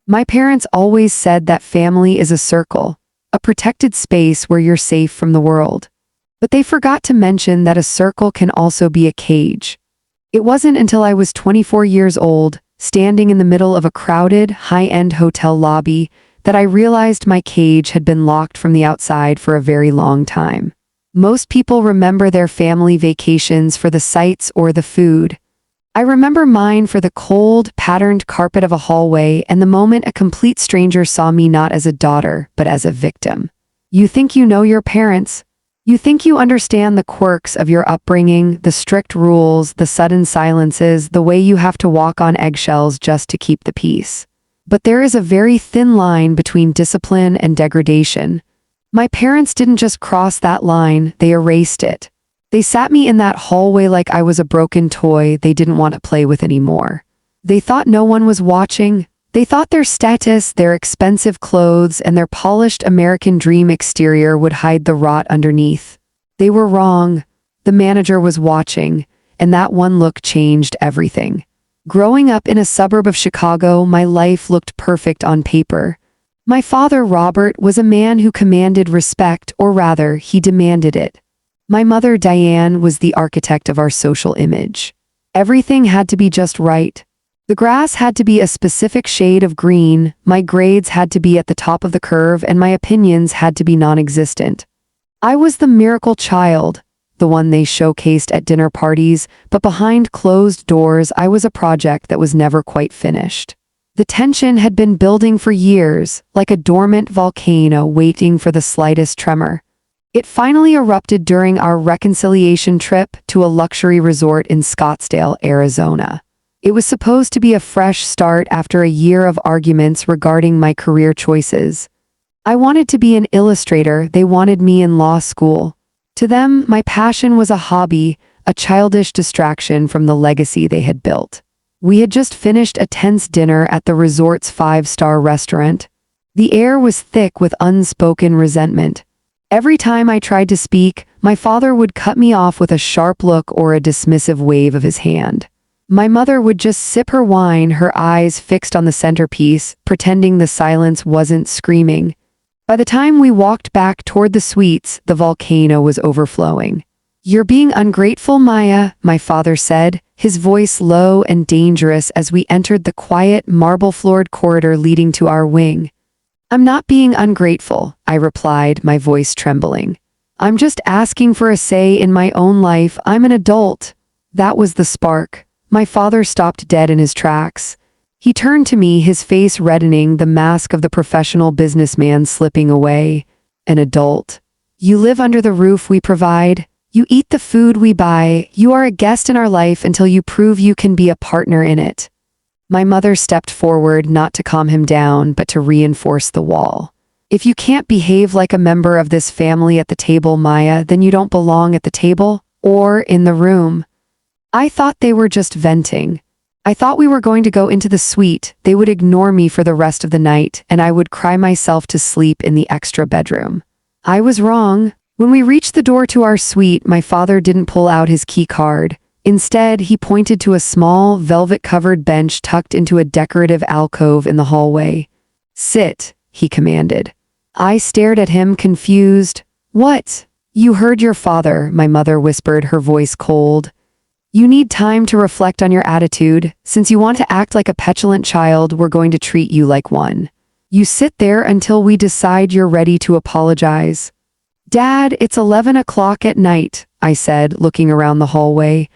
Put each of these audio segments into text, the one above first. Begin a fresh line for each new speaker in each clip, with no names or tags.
My parents always said that family is a circle, a protected space where you're safe from the world. But they forgot to mention that a circle can also be a cage. It wasn't until I was 24 years old, standing in the middle of a crowded, high-end hotel lobby, that I realized my cage had been locked from the outside for a very long time. Most people remember their family vacations for the sights or the food. I remember mine for the cold, patterned carpet of a hallway and the moment a complete stranger saw me not as a daughter, but as a victim. You think you know your parents. You think you understand the quirks of your upbringing, the strict rules, the sudden silences, the way you have to walk on eggshells just to keep the peace. But there is a very thin line between discipline and degradation. My parents didn't just cross that line, they erased it. They sat me in that hallway like I was a broken toy they didn't want to play with anymore. They thought no one was watching. They thought their status, their expensive clothes, and their polished American dream exterior would hide the rot underneath. They were wrong. The manager was watching, and that one look changed everything. Growing up in a suburb of Chicago, my life looked perfect on paper. My father, Robert, was a man who commanded respect, or rather, he demanded it. My mother, Diane, was the architect of our social image. Everything had to be just right. The grass had to be a specific shade of green, my grades had to be at the top of the curve, and my opinions had to be non-existent. I was the miracle child, the one they showcased at dinner parties, but behind closed doors I was a project that was never quite finished. The tension had been building for years, like a dormant volcano waiting for the slightest tremor. It finally erupted during our reconciliation trip to a luxury resort in Scottsdale, Arizona. It was supposed to be a fresh start after a year of arguments regarding my career choices. I wanted to be an illustrator, they wanted me in law school. To them, my passion was a hobby, a childish distraction from the legacy they had built. We had just finished a tense dinner at the resort's 5-star restaurant. The air was thick with unspoken resentment. Every time I tried to speak, my father would cut me off with a sharp look or a dismissive wave of his hand. My mother would just sip her wine, her eyes fixed on the centerpiece, pretending the silence wasn't screaming. By the time we walked back toward the suites, the volcano was overflowing. "You're being ungrateful, Maya," my father said, his voice low and dangerous as we entered the quiet, marble-floored corridor leading to our wing. "I'm not being ungrateful," I replied, my voice trembling. "I'm just asking for a say in my own life. I'm an adult." That was the spark. My father stopped dead in his tracks. He turned to me, his face reddening, the mask of the professional businessman slipping away. "An adult. You live under the roof we provide. You eat the food we buy. You are a guest in our life until you prove you can be a partner in it." My mother stepped forward, not to calm him down, but to reinforce the wall. "If you can't behave like a member of this family at the table, Maya, then you don't belong at the table or in the room." I thought they were just venting. I thought we were going to go into the suite, they would ignore me for the rest of the night, and I would cry myself to sleep in the extra bedroom. I was wrong. When we reached the door to our suite, my father didn't pull out his key card. Instead, he pointed to a small, velvet-covered bench tucked into a decorative alcove in the hallway. "Sit," he commanded. I stared at him, confused. "What?" "You heard your father," my mother whispered, her voice cold. "You need time to reflect on your attitude. Since you want to act like a petulant child, we're going to treat you like one. You sit there until we decide you're ready to apologize." "Dad, it's 11 o'clock at night," I said, looking around the hallway.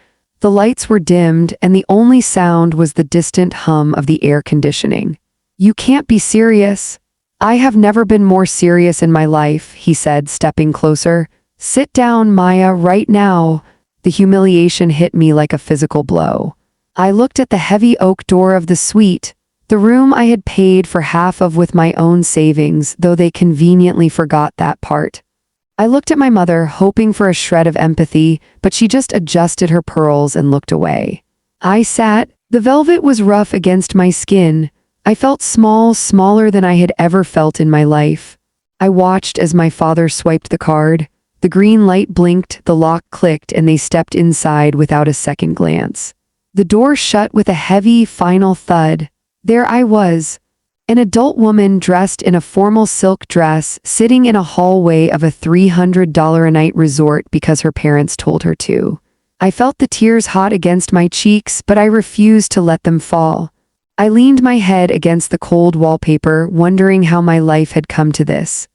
The lights were dimmed, and the only sound was the distant hum of the air conditioning. "You can't be serious." "I have never been more serious in my life," he said, stepping closer. "Sit down, Maya, right now." The humiliation hit me like a physical blow. I looked at the heavy oak door of the suite, the room I had paid for half of with my own savings, though they conveniently forgot that part. I looked at my mother, hoping for a shred of empathy, but she just adjusted her pearls and looked away. I sat. The velvet was rough against my skin. I felt small, smaller than I had ever felt in my life. I watched as my father swiped the card. The green light blinked, the lock clicked, and they stepped inside without a second glance. The door shut with a heavy, final thud. There I was. An adult woman dressed in a formal silk dress sitting in a hallway of a $300 a night resort because her parents told her to. I felt the tears hot against my cheeks, but I refused to let them fall. I leaned my head against the cold wallpaper, wondering how my life had come to this.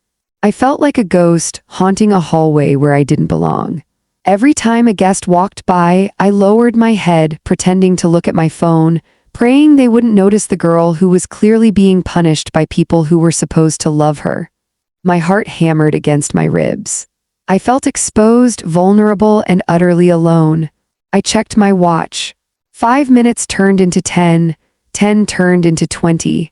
I felt like a ghost haunting a hallway where I didn't belong. Every time a guest walked by, I lowered my head, pretending to look at my phone, praying they wouldn't notice the girl who was clearly being punished by people who were supposed to love her. My heart hammered against my ribs. I felt exposed, vulnerable, and utterly alone. I checked my watch. 5 minutes turned into 10, 10 turned into 20.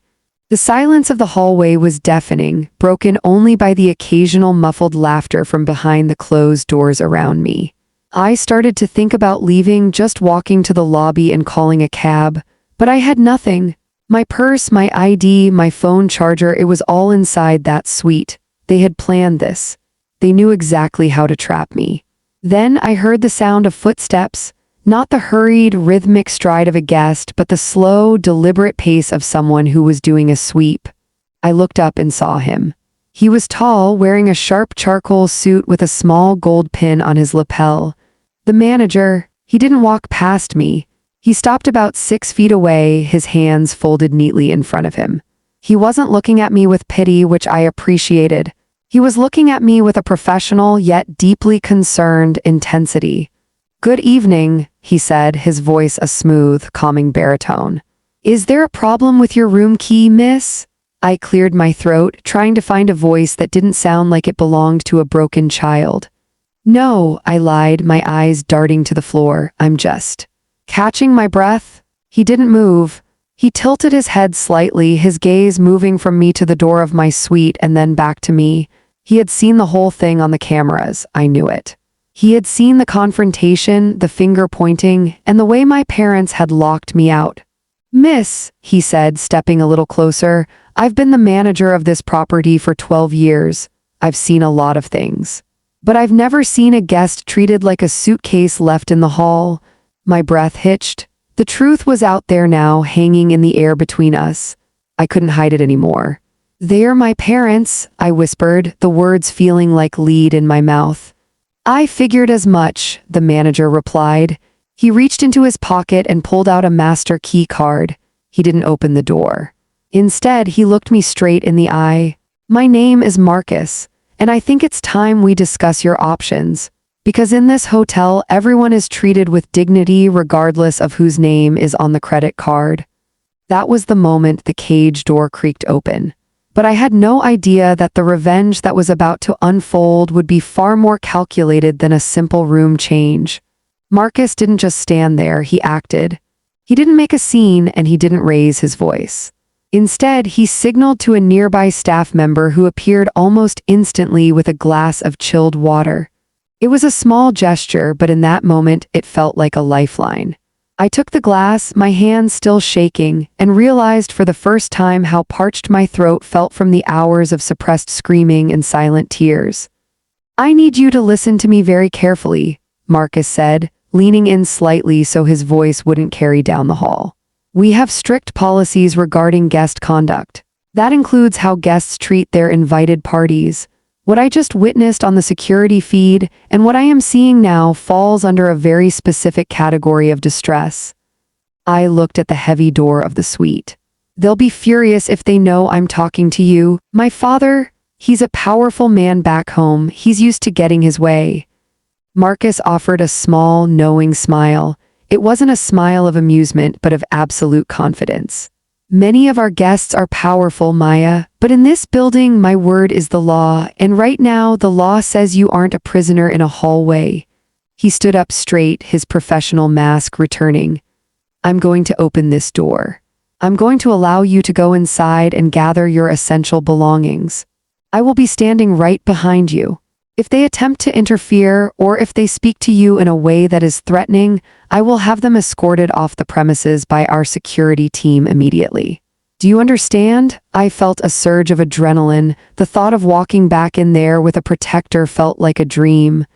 The silence of the hallway was deafening, broken only by the occasional muffled laughter from behind the closed doors around me. I started to think about leaving, just walking to the lobby and calling a cab. But I had nothing. My purse, my ID, my phone charger, it was all inside that suite. They had planned this. They knew exactly how to trap me. Then I heard the sound of footsteps, not the hurried, rhythmic stride of a guest, but the slow, deliberate pace of someone who was doing a sweep. I looked up and saw him. He was tall, wearing a sharp charcoal suit with a small gold pin on his lapel. The manager, he didn't walk past me. He stopped about 6 feet away, his hands folded neatly in front of him. He wasn't looking at me with pity, which I appreciated. He was looking at me with a professional yet deeply concerned intensity. "Good evening," he said, his voice a smooth, calming baritone. "Is there a problem with your room key, miss?" I cleared my throat, trying to find a voice that didn't sound like it belonged to a broken child. "No," I lied, my eyes darting to the floor. "I'm just..." Catching my breath, he didn't move. He tilted his head slightly, his gaze moving from me to the door of my suite and then back to me. He had seen the whole thing on the cameras, I knew it. He had seen the confrontation, the finger pointing, and the way my parents had locked me out. "Miss," he said, stepping a little closer, "I've been the manager of this property for 12 years. I've seen a lot of things. But I've never seen a guest treated like a suitcase left in the hall." My breath hitched. The truth was out there now, hanging in the air between us. I couldn't hide it anymore. "They're my parents," I whispered, the words feeling like lead in my mouth. "I figured as much," the manager replied. He reached into his pocket and pulled out a master key card. He didn't open the door. Instead, he looked me straight in the eye. "My name is Marcus, and I think it's time we discuss your options. Because in this hotel, everyone is treated with dignity regardless of whose name is on the credit card." That was the moment the cage door creaked open. But I had no idea that the revenge that was about to unfold would be far more calculated than a simple room change. Marcus didn't just stand there, he acted. He didn't make a scene and he didn't raise his voice. Instead, he signaled to a nearby staff member who appeared almost instantly with a glass of chilled water. It was a small gesture, but in that moment, it felt like a lifeline. I took the glass, my hands still shaking, and realized for the first time how parched my throat felt from the hours of suppressed screaming and silent tears. "I need you to listen to me very carefully," Marcus said, leaning in slightly so his voice wouldn't carry down the hall. "We have strict policies regarding guest conduct. That includes how guests treat their invited parties. What I just witnessed on the security feed and what I am seeing now falls under a very specific category of distress." I looked at the heavy door of the suite. "They'll be furious if they know I'm talking to you. My father, he's a powerful man back home. He's used to getting his way." Marcus offered a small, knowing smile. It wasn't a smile of amusement, but of absolute confidence. "Many of our guests are powerful, Maya, but in this building, my word is the law, and right now, the law says you aren't a prisoner in a hallway." He stood up straight, his professional mask returning. "I'm going to open this door. I'm going to allow you to go inside and gather your essential belongings. I will be standing right behind you. If they attempt to interfere, or if they speak to you in a way that is threatening, I will have them escorted off the premises by our security team immediately. Do you understand?" I felt a surge of adrenaline. The thought of walking back in there with a protector felt like a dream.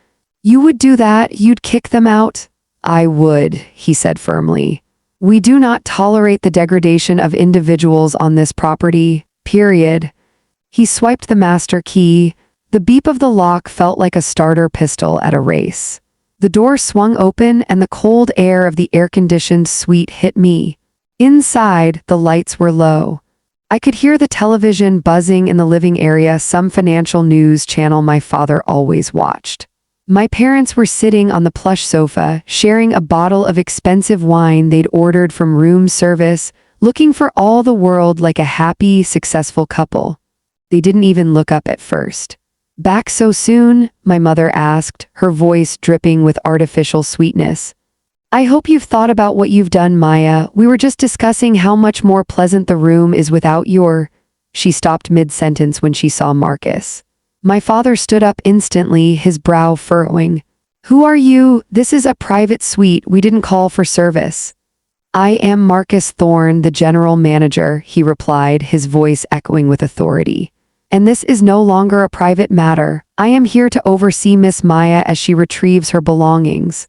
"You would do that? You'd kick them out?" "I would," he said firmly. We do not tolerate the degradation of individuals on this property, period. He swiped the master key. The beep of the lock felt like a starter pistol at a race. The door swung open and the cold air of the air-conditioned suite hit me. Inside, the lights were low. I could hear the television buzzing in the living area, some financial news channel my father always watched. My parents were sitting on the plush sofa, sharing a bottle of expensive wine they'd ordered from room service, looking for all the world like a happy, successful couple. They didn't even look up at first. "Back so soon?" my mother asked, her voice dripping with artificial sweetness. "I hope you've thought about what you've done, Maya. We were just discussing how much more pleasant the room is without your—" She stopped mid-sentence when she saw Marcus. My father stood up instantly, his brow furrowing. "Who are you? This is a private suite. We didn't call for service." "I am Marcus Thorne, the general manager," he replied, his voice echoing with authority. "And this is no longer a private matter. I am here to oversee Miss Maya as she retrieves her belongings."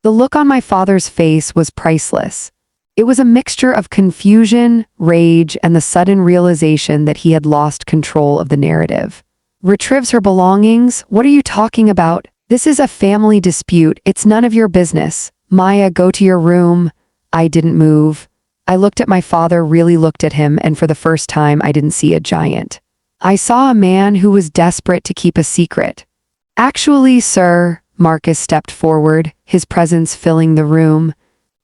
The look on my father's face was priceless. It was a mixture of confusion, rage, and the sudden realization that he had lost control of the narrative. "Retrieves her belongings? What are you talking about? This is a family dispute. It's none of your business. Maya, go to your room." I didn't move. I looked at my father, really looked at him, and for the first time I didn't see a giant. I saw a man who was desperate to keep a secret. "Actually, sir," Marcus stepped forward, his presence filling the room.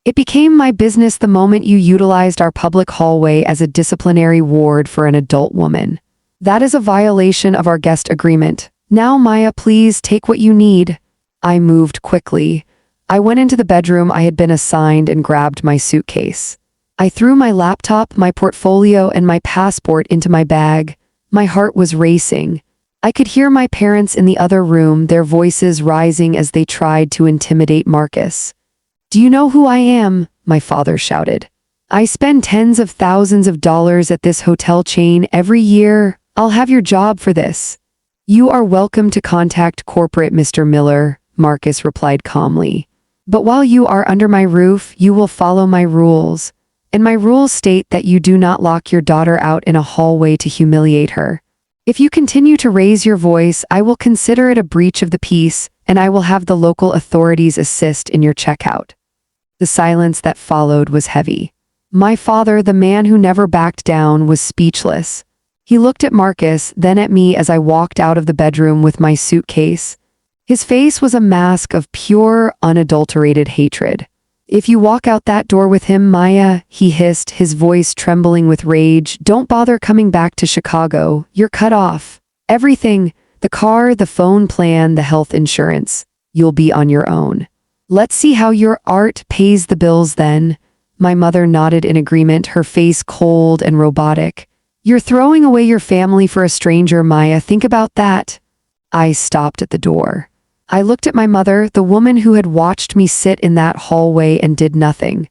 "It became my business the moment you utilized our public hallway as a disciplinary ward for an adult woman. That is a violation of our guest agreement. Now, Maya, please take what you need." I moved quickly. I went into the bedroom I had been assigned and grabbed my suitcase. I threw my laptop, my portfolio, and my passport into my bag. My heart was racing. I could hear my parents in the other room, their voices rising as they tried to intimidate Marcus. "Do you know who I am?" my father shouted. "I spend tens of thousands of dollars at this hotel chain every year. I'll have your job for this." "You are welcome to contact corporate, Mr. Miller," Marcus replied calmly. "But while you are under my roof, you will follow my rules. And my rules state that you do not lock your daughter out in a hallway to humiliate her. If you continue to raise your voice, I will consider it a breach of the peace, and I will have the local authorities assist in your checkout." The silence that followed was heavy. My father, the man who never backed down, was speechless. He looked at Marcus, then at me as I walked out of the bedroom with my suitcase. His face was a mask of pure, unadulterated hatred. "If you walk out that door with him, Maya," he hissed, his voice trembling with rage, "don't bother coming back to Chicago. You're cut off. Everything, the car, the phone plan, the health insurance. You'll be on your own. Let's see how your art pays the bills then." My mother nodded in agreement, her face cold and robotic. "You're throwing away your family for a stranger, Maya. Think about that." I stopped at the door. I looked at my mother, the woman who had watched me sit in that hallway and did nothing.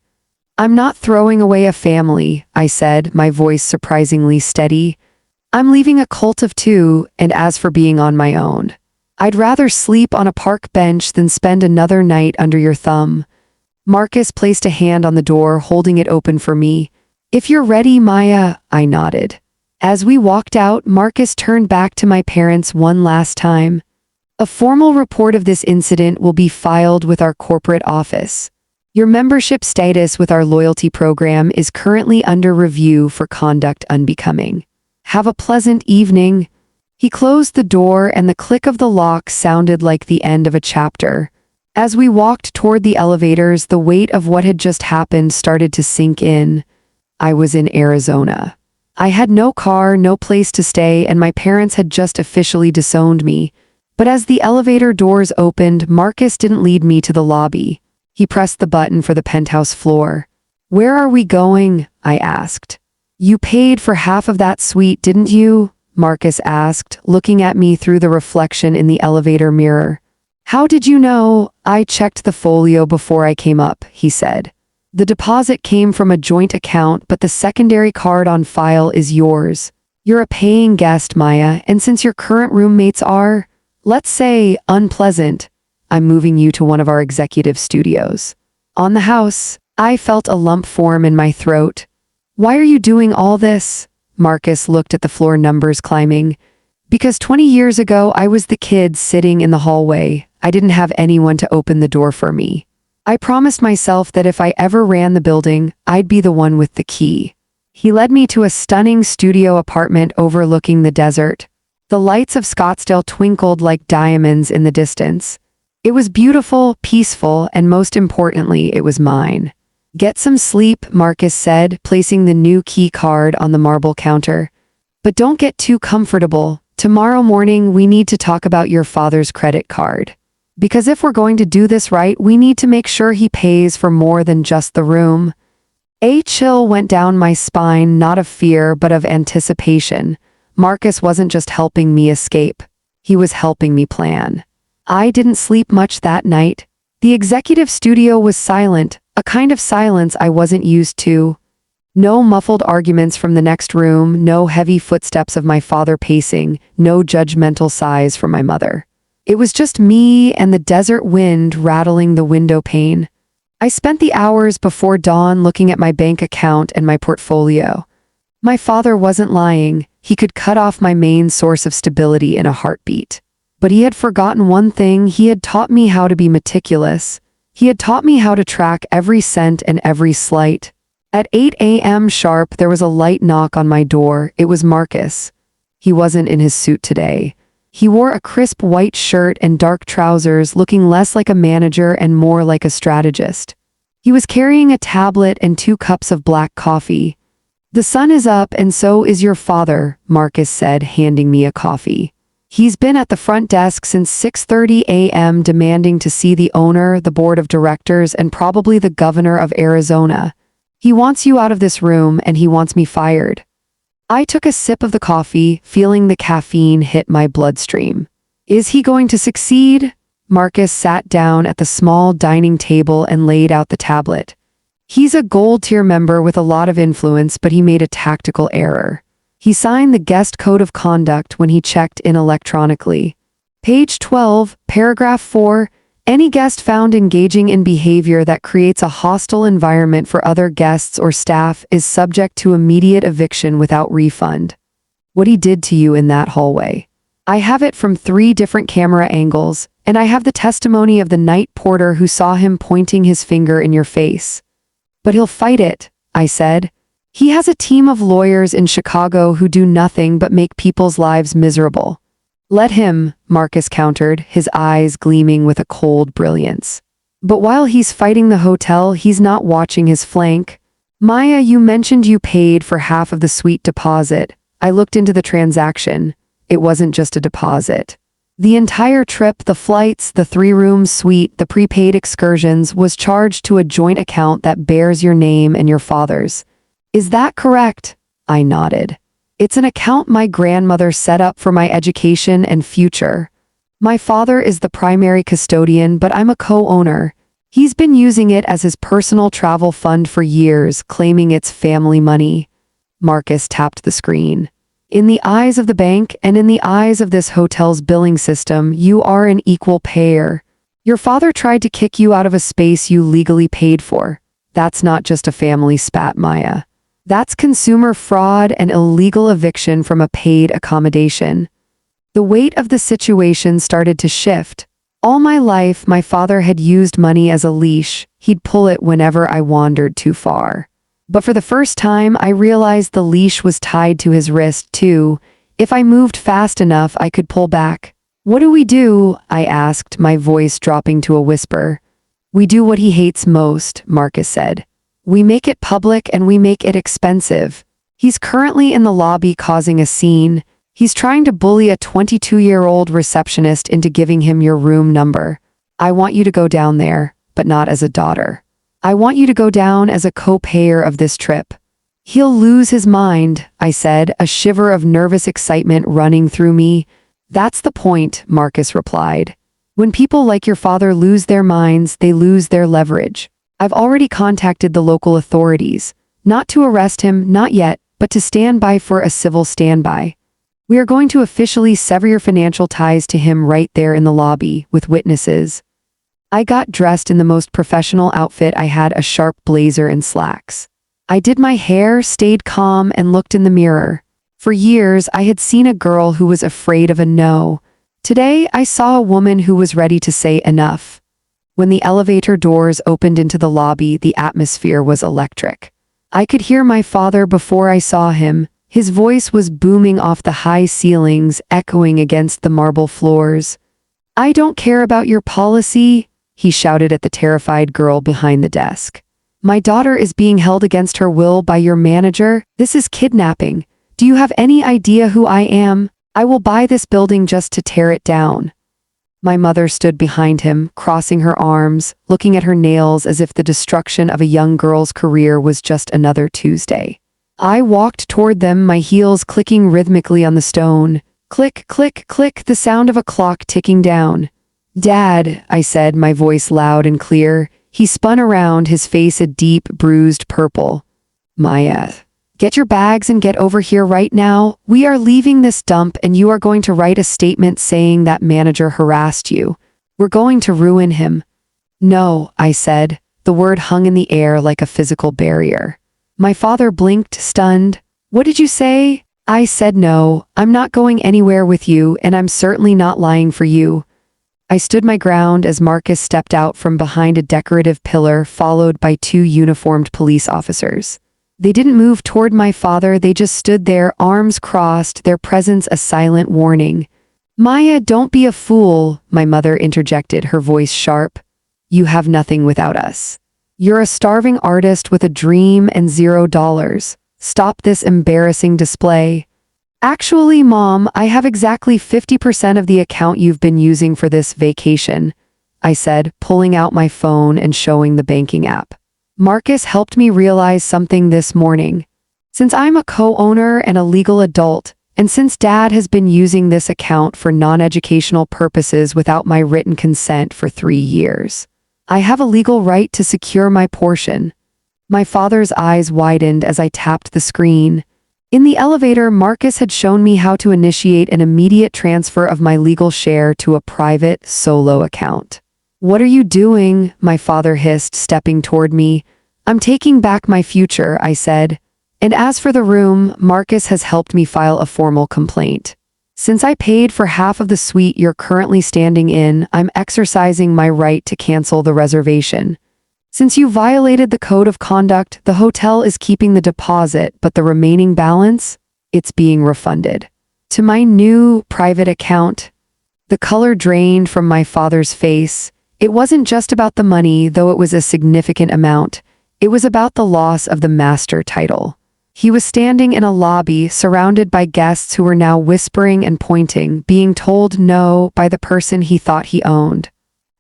"I'm not throwing away a family," I said, my voice surprisingly steady. "I'm leaving a cult of two, and as for being on my own, I'd rather sleep on a park bench than spend another night under your thumb." Marcus placed a hand on the door, holding it open for me. "If you're ready, Maya," I nodded. As we walked out, Marcus turned back to my parents one last time. "A formal report of this incident will be filed with our corporate office. Your membership status with our loyalty program is currently under review for conduct unbecoming. Have a pleasant evening." He closed the door and the click of the lock sounded like the end of a chapter. As we walked toward the elevators, the weight of what had just happened started to sink in. I was in Arizona. I had no car, no place to stay, and my parents had just officially disowned me. But as the elevator doors opened, Marcus didn't lead me to the lobby. He pressed the button for the penthouse floor. "Where are we going?" I asked. "You paid for half of that suite, didn't you?" Marcus asked, looking at me through the reflection in the elevator mirror. "How did you know?" "I checked the folio before I came up," he said. "The deposit came from a joint account, but the secondary card on file is yours. You're a paying guest, Maya, and since your current roommates are, let's say, unpleasant, I'm moving you to one of our executive studios. On the house." I felt a lump form in my throat. Why are you doing all this? Marcus looked at the floor numbers climbing. Because 20 years ago, I was the kid sitting in the hallway. I didn't have anyone to open the door for me. I promised myself that if I ever ran the building, I'd be the one with the key. He led me to a stunning studio apartment overlooking the desert. The lights of Scottsdale twinkled like diamonds in the distance. It was beautiful, peaceful, and most importantly, it was mine. Get some sleep, Marcus said, placing the new key card on the marble counter. But don't get too comfortable. Tomorrow morning, we need to talk about your father's credit card. Because if we're going to do this right, we need to make sure he pays for more than just the room. A chill went down my spine, not of fear, but of anticipation. Marcus wasn't just helping me escape. He was helping me plan. I didn't sleep much that night. The executive studio was silent, a kind of silence I wasn't used to. No muffled arguments from the next room, no heavy footsteps of my father pacing, no judgmental sighs from my mother. It was just me and the desert wind rattling the window pane. I spent the hours before dawn looking at my bank account and my portfolio. My father wasn't lying. He could cut off my main source of stability in a heartbeat. But he had forgotten one thing. He had taught me how to be meticulous. He had taught me how to track every cent and every slight. At 8 a.m. sharp, there was a light knock on my door. It was Marcus. He wasn't in his suit today. He wore a crisp white shirt and dark trousers, looking less like a manager and more like a strategist. He was carrying a tablet and 2 cups of black coffee. The sun is up and so is your father, Marcus said, handing me a coffee. He's been at the front desk since 6:30 a.m. demanding to see the owner, the board of directors, and probably the governor of Arizona. He wants you out of this room and he wants me fired. I took a sip of the coffee, feeling the caffeine hit my bloodstream. Is he going to succeed? Marcus sat down at the small dining table and laid out the tablet. He's a gold-tier member with a lot of influence, but he made a tactical error. He signed the guest code of conduct when he checked in electronically. Page 12, paragraph 4, any guest found engaging in behavior that creates a hostile environment for other guests or staff is subject to immediate eviction without refund. What he did to you in that hallway. I have it from 3 different camera angles, and I have the testimony of the night porter who saw him pointing his finger in your face. But he'll fight it, I said. He has a team of lawyers in Chicago who do nothing but make people's lives miserable. Let him, Marcus countered, his eyes gleaming with a cold brilliance. But while he's fighting the hotel, he's not watching his flank. Maya, you mentioned you paid for half of the suite deposit. I looked into the transaction. It wasn't just a deposit. The entire trip, the flights, the 3-room suite, the prepaid excursions, was charged to a joint account that bears your name and your father's. Is that correct? I nodded. It's an account my grandmother set up for my education and future. My father is the primary custodian, but I'm a co-owner. He's been using it as his personal travel fund for years, claiming it's family money. Marcus tapped the screen. In the eyes of the bank and in the eyes of this hotel's billing system, you are an equal payer. Your father tried to kick you out of a space you legally paid for. That's not just a family spat, Maya. That's consumer fraud and illegal eviction from a paid accommodation. The weight of the situation started to shift. All my life, my father had used money as a leash. He'd pull it whenever I wandered too far. But for the first time, I realized the leash was tied to his wrist, too. If I moved fast enough, I could pull back. What do we do? I asked, my voice dropping to a whisper. We do what he hates most, Marcus said. We make it public and we make it expensive. He's currently in the lobby causing a scene. He's trying to bully a 22-year-old receptionist into giving him your room number. I want you to go down there, but not as a daughter. I want you to go down as a co-payer of this trip. He'll lose his mind, I said, a shiver of nervous excitement running through me. That's the point, Marcus replied. When people like your father lose their minds, they lose their leverage. I've already contacted the local authorities. Not to arrest him, not yet, but to stand by for a civil standby. We are going to officially sever your financial ties to him right there in the lobby, with witnesses. I got dressed in the most professional outfit. I had a sharp blazer and slacks. I did my hair, stayed calm, and looked in the mirror. For years, I had seen a girl who was afraid of a no. Today, I saw a woman who was ready to say enough. When the elevator doors opened into the lobby, the atmosphere was electric. I could hear my father before I saw him. His voice was booming off the high ceilings, echoing against the marble floors. "I don't care about your policy," he shouted at the terrified girl behind the desk. "My daughter is being held against her will by your manager. This is kidnapping. Do you have any idea who I am? I will buy this building just to tear it down." My mother stood behind him, crossing her arms, looking at her nails as if the destruction of a young girl's career was just another Tuesday. I walked toward them, my heels clicking rhythmically on the stone. Click, click, click, the sound of a clock ticking down. "Dad," I said, my voice loud and clear. He spun around, his face a deep, bruised purple. "Maya, get your bags and get over here right now. We are leaving this dump and you are going to write a statement saying that manager harassed you. We're going to ruin him." "No," I said. The word hung in the air like a physical barrier. My father blinked, stunned. "What did you say?" I said, "No, I'm not going anywhere with you, and I'm certainly not lying for you." I stood my ground as Marcus stepped out from behind a decorative pillar, followed by 2 uniformed police officers. They didn't move toward my father, they just stood there, arms crossed, their presence a silent warning. "Maya, don't be a fool," my mother interjected, her voice sharp. "You have nothing without us. You're a starving artist with a dream and $0. Stop this embarrassing display." "Actually, Mom, I have exactly 50% of the account you've been using for this vacation," I said, pulling out my phone and showing the banking app. "Marcus helped me realize something this morning. Since I'm a co-owner and a legal adult, and since Dad has been using this account for non-educational purposes without my written consent for 3 years, I have a legal right to secure my portion." My father's eyes widened as I tapped the screen. In the elevator, Marcus had shown me how to initiate an immediate transfer of my legal share to a private, solo account. "What are you doing?" my father hissed, stepping toward me. "I'm taking back my future," I said. "And as for the room, Marcus has helped me file a formal complaint. Since I paid for half of the suite you're currently standing in, I'm exercising my right to cancel the reservation. Since you violated the code of conduct, the hotel is keeping the deposit, but the remaining balance, it's being refunded to my new private account." The color drained from my father's face. It wasn't just about the money, though it was a significant amount. It was about the loss of the master title. He was standing in a lobby, surrounded by guests who were now whispering and pointing, being told no by the person he thought he owned.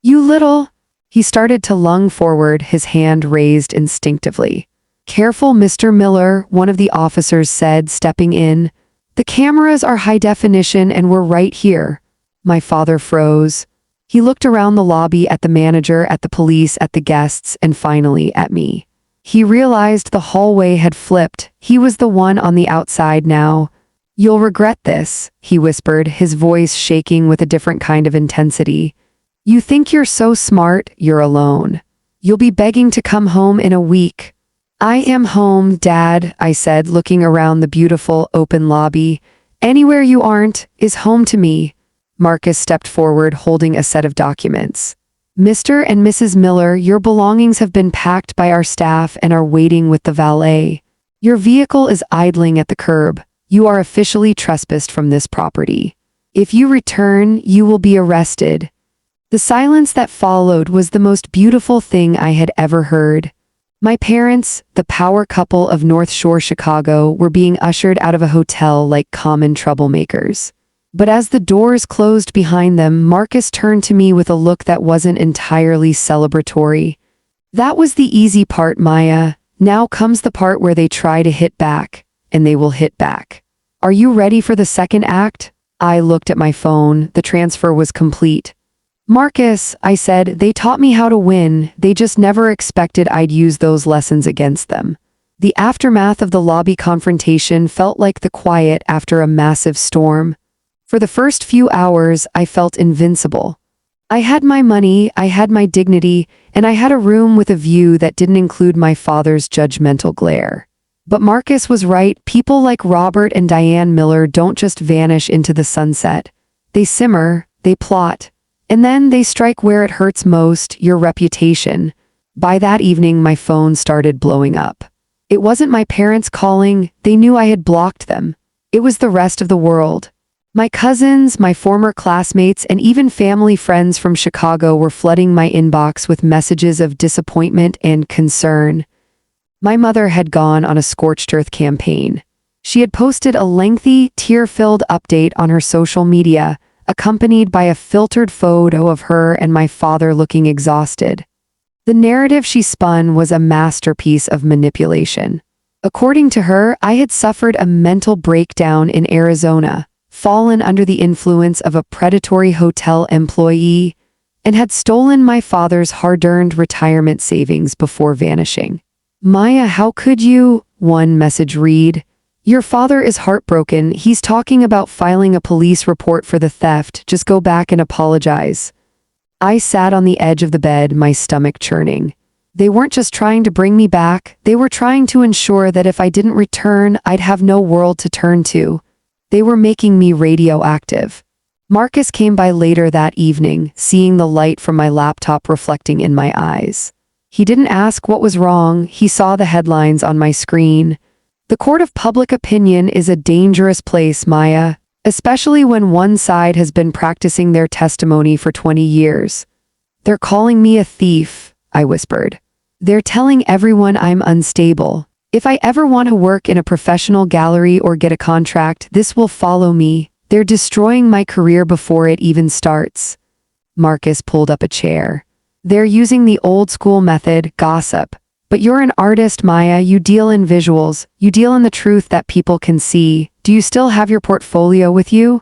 "You little—" He started to lunge forward, his hand raised instinctively. "Careful, Mr. Miller," one of the officers said, stepping in. "The cameras are high definition and we're right here." My father froze. He looked around the lobby at the manager, at the police, at the guests, and finally at me. He realized the hallway had flipped. He was the one on the outside now. "You'll regret this," he whispered, his voice shaking with a different kind of intensity. "You think you're so smart, you're alone. You'll be begging to come home in a week." "I am home, Dad," I said, looking around the beautiful, open lobby. "Anywhere you aren't is home to me." Marcus stepped forward, holding a set of documents. "Mr. and Mrs. Miller, your belongings have been packed by our staff and are waiting with the valet. Your vehicle is idling at the curb. You are officially trespassed from this property. If you return, you will be arrested." The silence that followed was the most beautiful thing I had ever heard. My parents, the power couple of North Shore Chicago, were being ushered out of a hotel like common troublemakers. But as the doors closed behind them, Marcus turned to me with a look that wasn't entirely celebratory. "That was the easy part, Maya. Now comes the part where they try to hit back, and they will hit back. Are you ready for the second act?" I looked at my phone. The transfer was complete. "Marcus," I said, "they taught me how to win. They just never expected I'd use those lessons against them." The aftermath of the lobby confrontation felt like the quiet after a massive storm. For the first few hours, I felt invincible. I had my money, I had my dignity, and I had a room with a view that didn't include my father's judgmental glare. But Marcus was right. People like Robert and Diane Miller don't just vanish into the sunset. They simmer, they plot, and then they strike where it hurts most, your reputation. By that evening, my phone started blowing up. It wasn't my parents calling, they knew I had blocked them. It was the rest of the world. My cousins, my former classmates, and even family friends from Chicago were flooding my inbox with messages of disappointment and concern. My mother had gone on a scorched earth campaign. She had posted a lengthy, tear-filled update on her social media, accompanied by a filtered photo of her and my father looking exhausted. The narrative she spun was a masterpiece of manipulation. According to her, I had suffered a mental breakdown in Arizona, fallen under the influence of a predatory hotel employee, and had stolen my father's hard-earned retirement savings before vanishing. "Maya, how could you?" one message read. "Your father is heartbroken. He's talking about filing a police report for the theft. Just go back and apologize." I sat on the edge of the bed, my stomach churning. They weren't just trying to bring me back, they were trying to ensure that if I didn't return, I'd have no world to turn to. They were making me radioactive. Marcus came by later that evening, seeing the light from my laptop reflecting in my eyes. He didn't ask what was wrong, he saw the headlines on my screen. "The court of public opinion is a dangerous place, Maya, especially when one side has been practicing their testimony for 20 years. They're calling me a thief," I whispered. "They're telling everyone I'm unstable. If I ever want to work in a professional gallery or get a contract, this will follow me. They're destroying my career before it even starts." Marcus pulled up a chair. "They're using the old school method, gossip. But you're an artist, Maya. You deal in visuals. You deal in the truth that people can see. Do you still have your portfolio with you?"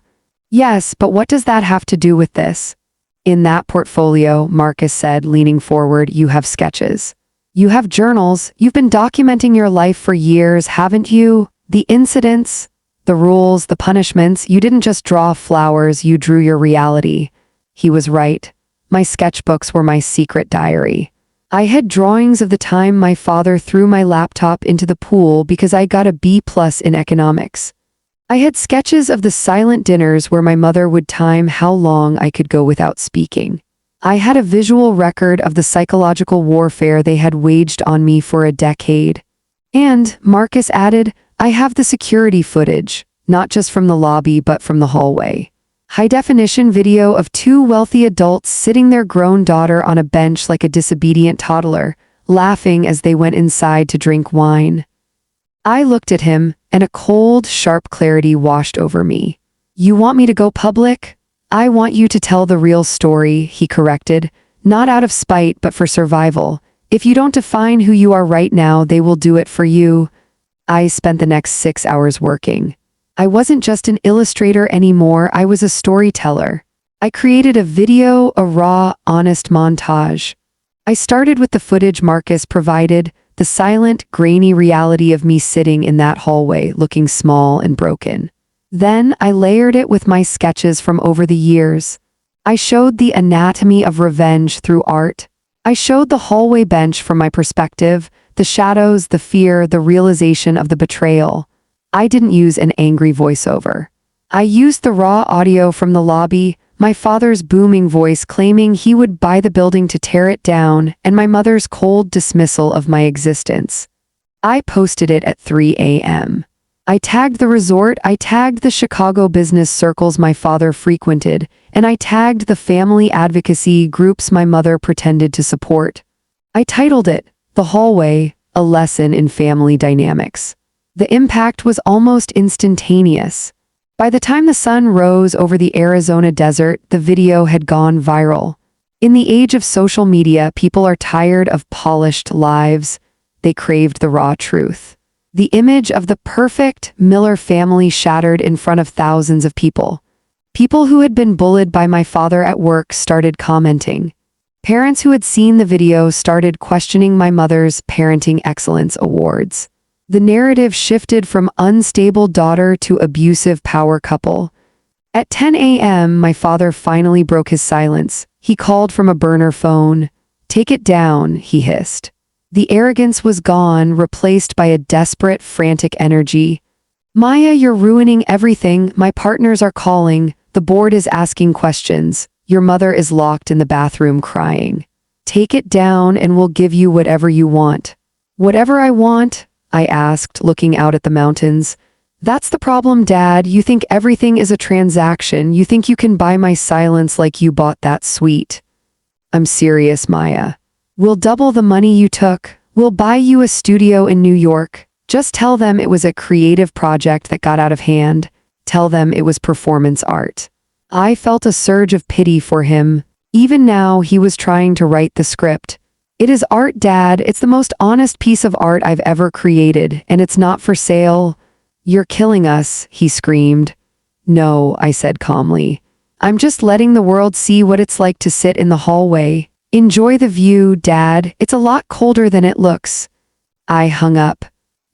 "Yes, but what does that have to do with this?" "In that portfolio," Marcus said, leaning forward, "you have sketches. You have journals. You've been documenting your life for years, haven't you? The incidents, the rules, the punishments. You didn't just draw flowers, you drew your reality." He was right. My sketchbooks were my secret diary. I had drawings of the time my father threw my laptop into the pool because I got a B+ in economics. I had sketches of the silent dinners where my mother would time how long I could go without speaking. I had a visual record of the psychological warfare they had waged on me for a decade. And, Marcus added, I have the security footage, not just from the lobby but from the hallway. High-definition video of two wealthy adults sitting their grown daughter on a bench like a disobedient toddler, laughing as they went inside to drink wine. I looked at him, and a cold, sharp clarity washed over me. "You want me to go public?" "I want you to tell the real story," he corrected, "not out of spite but for survival. If you don't define who you are right now, they will do it for you." I spent the next 6 hours working. I wasn't just an illustrator anymore, I was a storyteller. I created a video, a raw, honest montage. I started with the footage Marcus provided, the silent, grainy reality of me sitting in that hallway, looking small and broken. Then I layered it with my sketches from over the years. I showed the anatomy of revenge through art. I showed the hallway bench from my perspective, the shadows, the fear, the realization of the betrayal. I didn't use an angry voiceover. I used the raw audio from the lobby, my father's booming voice claiming he would buy the building to tear it down, and my mother's cold dismissal of my existence. I posted it at 3 a.m. I tagged the resort, I tagged the Chicago business circles my father frequented, and I tagged the family advocacy groups my mother pretended to support. I titled it, "The Hallway, a Lesson in Family Dynamics." The impact was almost instantaneous. By the time the sun rose over the Arizona desert, the video had gone viral. In the age of social media, people are tired of polished lives. They craved the raw truth. The image of the perfect Miller family shattered in front of thousands of people. People who had been bullied by my father at work started commenting. Parents who had seen the video started questioning my mother's Parenting Excellence Awards. The narrative shifted from unstable daughter to abusive power couple. At 10 a.m., my father finally broke his silence. He called from a burner phone. "Take it down," he hissed. The arrogance was gone, replaced by a desperate, frantic energy. "Maya, you're ruining everything. My partners are calling. The board is asking questions. Your mother is locked in the bathroom crying. Take it down and we'll give you whatever you want." "Whatever I want?" I asked, looking out at the mountains. "That's the problem, Dad. You think everything is a transaction. You think you can buy my silence like you bought that sweet." "I'm serious, Maya. We'll double the money you took. We'll buy you a studio in New York. Just tell them it was a creative project that got out of hand. Tell them it was performance art." I felt a surge of pity for him. Even now, he was trying to write the script. "It is art, Dad. It's the most honest piece of art I've ever created, and it's not for sale." "You're killing us," he screamed. "No," I said calmly. "I'm just letting the world see what it's like to sit in the hallway. Enjoy the view, Dad. It's a lot colder than it looks." I hung up.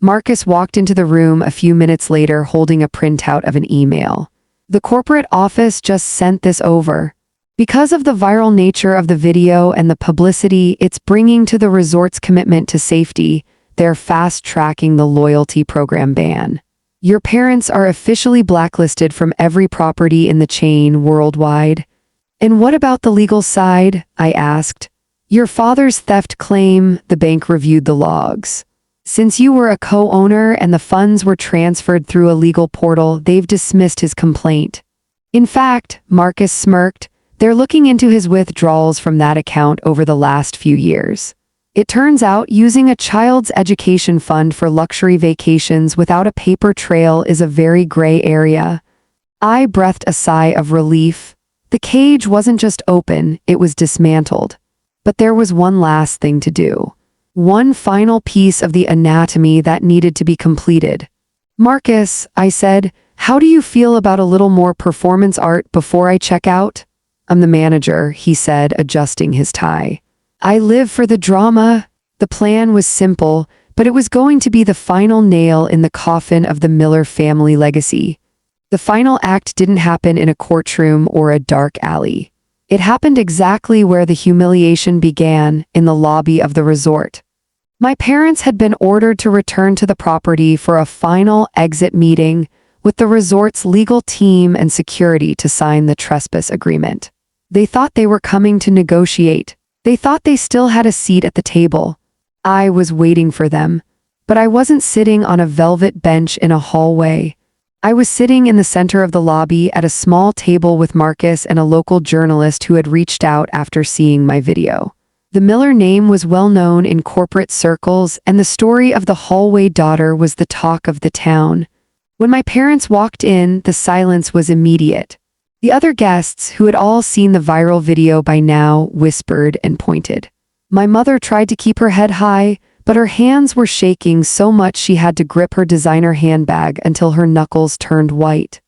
Marcus walked into the room a few minutes later holding a printout of an email. "The corporate office just sent this over. Because of the viral nature of the video and the publicity it's bringing to the resort's commitment to safety, they're fast-tracking the loyalty program ban. Your parents are officially blacklisted from every property in the chain worldwide." "And what about the legal side?" I asked. "Your father's theft claim," the bank reviewed the logs. "Since you were a co-owner and the funds were transferred through a legal portal, they've dismissed his complaint." "In fact," Marcus smirked, "they're looking into his withdrawals from that account over the last few years. It turns out using a child's education fund for luxury vacations without a paper trail is a very gray area." I breathed a sigh of relief. The cage wasn't just open, it was dismantled. But there was one last thing to do. One final piece of the anatomy that needed to be completed. "Marcus," I said, "how do you feel about a little more performance art before I check out?" "I'm the manager," he said, adjusting his tie. "I live for the drama." The plan was simple, but it was going to be the final nail in the coffin of the Miller family legacy. The final act didn't happen in a courtroom or a dark alley. It happened exactly where the humiliation began, in the lobby of the resort. My parents had been ordered to return to the property for a final exit meeting with the resort's legal team and security to sign the trespass agreement. They thought they were coming to negotiate. They thought they still had a seat at the table. I was waiting for them, but I wasn't sitting on a velvet bench in a hallway. I was sitting in the center of the lobby at a small table with Marcus and a local journalist who had reached out after seeing my video. The Miller name was well known in corporate circles, and the story of the hallway daughter was the talk of the town. When my parents walked in, the silence was immediate. The other guests, who had all seen the viral video by now, whispered and pointed. My mother tried to keep her head high, but her hands were shaking so much she had to grip her designer handbag until her knuckles turned white.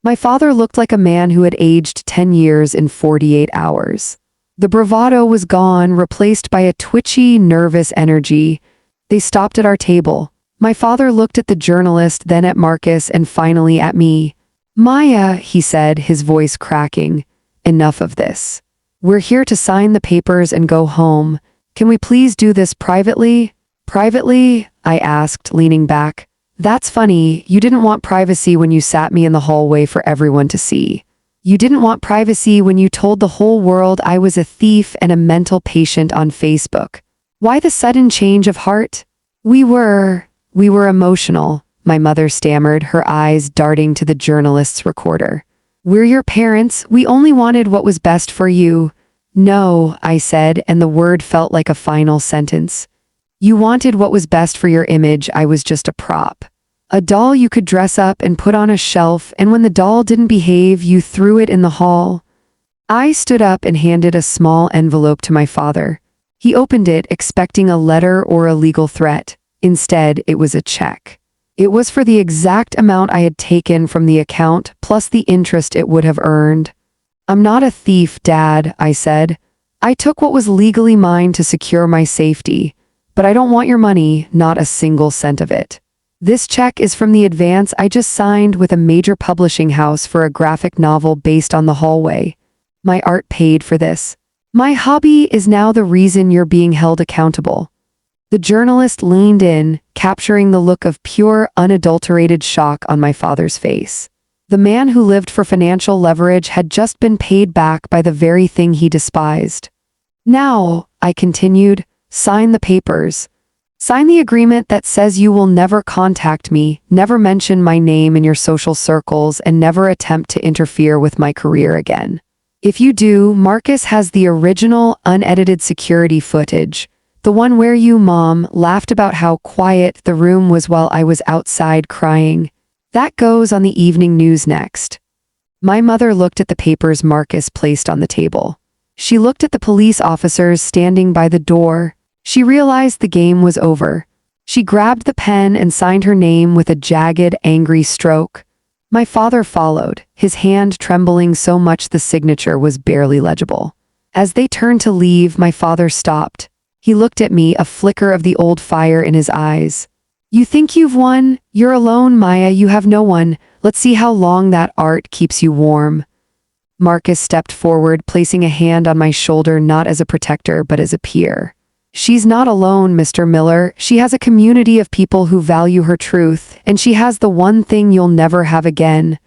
My father looked like a man who had aged 10 years in 48 hours. The bravado was gone, replaced by a twitchy, nervous energy. They stopped at our table. My father looked at the journalist, then at Marcus, and finally at me. "Maya," he said, his voice cracking, "enough of this. We're here to sign the papers and go home. Can we please do this privately?" "Privately?" I asked, leaning back. "That's funny. You didn't want privacy when you sat me in the hallway for everyone to see. You didn't want privacy when you told the whole world I was a thief and a mental patient on Facebook. Why the sudden change of heart?" We were emotional," my mother stammered, her eyes darting to the journalist's recorder. "We're your parents. We only wanted what was best for you." "No," I said, and the word felt like a final sentence. "You wanted what was best for your image. I was just a prop. A doll you could dress up and put on a shelf, and when the doll didn't behave, you threw it in the hall." I stood up and handed a small envelope to my father. He opened it, expecting a letter or a legal threat. Instead, it was a check. It was for the exact amount I had taken from the account, plus the interest it would have earned. "I'm not a thief, Dad," I said. "I took what was legally mine to secure my safety. But I don't want your money, not a single cent of it. This check is from the advance I just signed with a major publishing house for a graphic novel based on the hallway. My art paid for this. My hobby is now the reason you're being held accountable. The journalist leaned in, capturing the look of pure, unadulterated shock on my father's face. The man who lived for financial leverage had just been paid back by the very thing he despised. Now, I continued, sign the papers. Sign the agreement that says you will never contact me, never mention my name in your social circles, and never attempt to interfere with my career again. If you do, Marcus has the original, unedited security footage. The one where you, Mom, laughed about how quiet the room was while I was outside crying. That goes on the evening news next. My mother looked at the papers Marcus placed on the table. She looked at the police officers standing by the door. She realized the game was over. She grabbed the pen and signed her name with a jagged, angry stroke. My father followed, his hand trembling so much the signature was barely legible. As they turned to leave, my father stopped. He looked at me, a flicker of the old fire in his eyes. You think you've won? You're alone, Maya, you have no one. Let's see how long that art keeps you warm. Marcus stepped forward, placing a hand on my shoulder not as a protector but as a peer. She's not alone, Mr. Miller. She has a community of people who value her truth, and she has the one thing you'll never have again.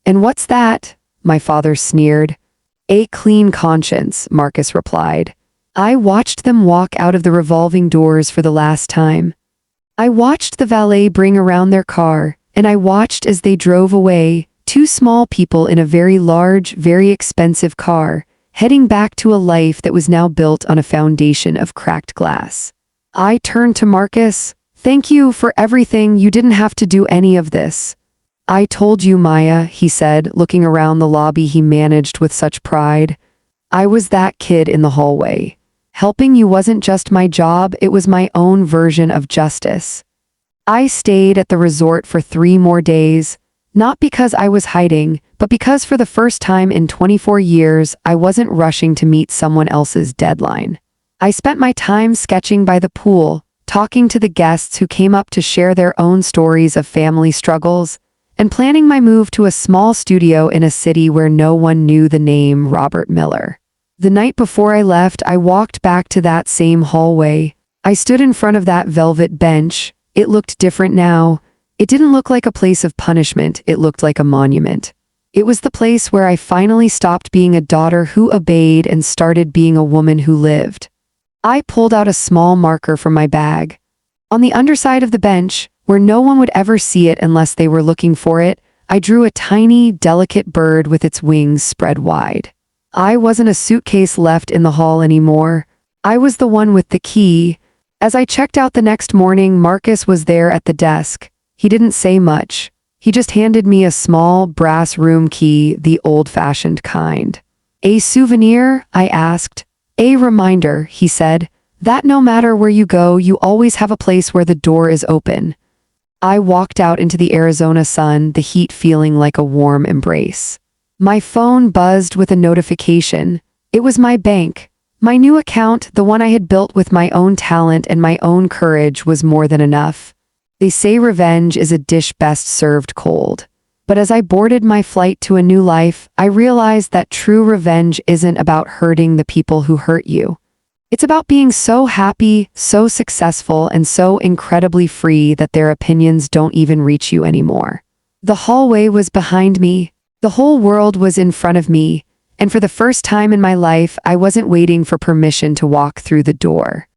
And what's that? My father sneered. A clean conscience, Marcus replied. I watched them walk out of the revolving doors for the last time. I watched the valet bring around their car, and I watched as they drove away, two small people in a very large, very expensive car, heading back to a life that was now built on a foundation of cracked glass. I turned to Marcus. Thank you for everything. You didn't have to do any of this. I told you, Maya, he said, looking around the lobby he managed with such pride. I was that kid in the hallway. Helping you wasn't just my job, it was my own version of justice. I stayed at the resort for 3 more days, not because I was hiding, but because for the first time in 24 years, I wasn't rushing to meet someone else's deadline. I spent my time sketching by the pool, talking to the guests who came up to share their own stories of family struggles, and planning my move to a small studio in a city where no one knew the name Robert Miller. The night before I left, I walked back to that same hallway. I stood in front of that velvet bench. It looked different now. It didn't look like a place of punishment, it looked like a monument. It was the place where I finally stopped being a daughter who obeyed and started being a woman who lived. I pulled out a small marker from my bag. On the underside of the bench, where no one would ever see it unless they were looking for it, I drew a tiny, delicate bird with its wings spread wide. I wasn't a suitcase left in the hall anymore. I was the one with the key. As I checked out the next morning, Marcus was there at the desk. He didn't say much. He just handed me a small brass room key, the old-fashioned kind. A souvenir? I asked. A reminder, he said, that no matter where you go, you always have a place where the door is open. I walked out into the Arizona sun, the heat feeling like a warm embrace. My phone buzzed with a notification. It was my bank. My new account, the one I had built with my own talent and my own courage, was more than enough. They say revenge is a dish best served cold. But as I boarded my flight to a new life, I realized that true revenge isn't about hurting the people who hurt you. It's about being so happy, so successful, and so incredibly free that their opinions don't even reach you anymore. The hallway was behind me. The whole world was in front of me, and for the first time in my life, I wasn't waiting for permission to walk through the door.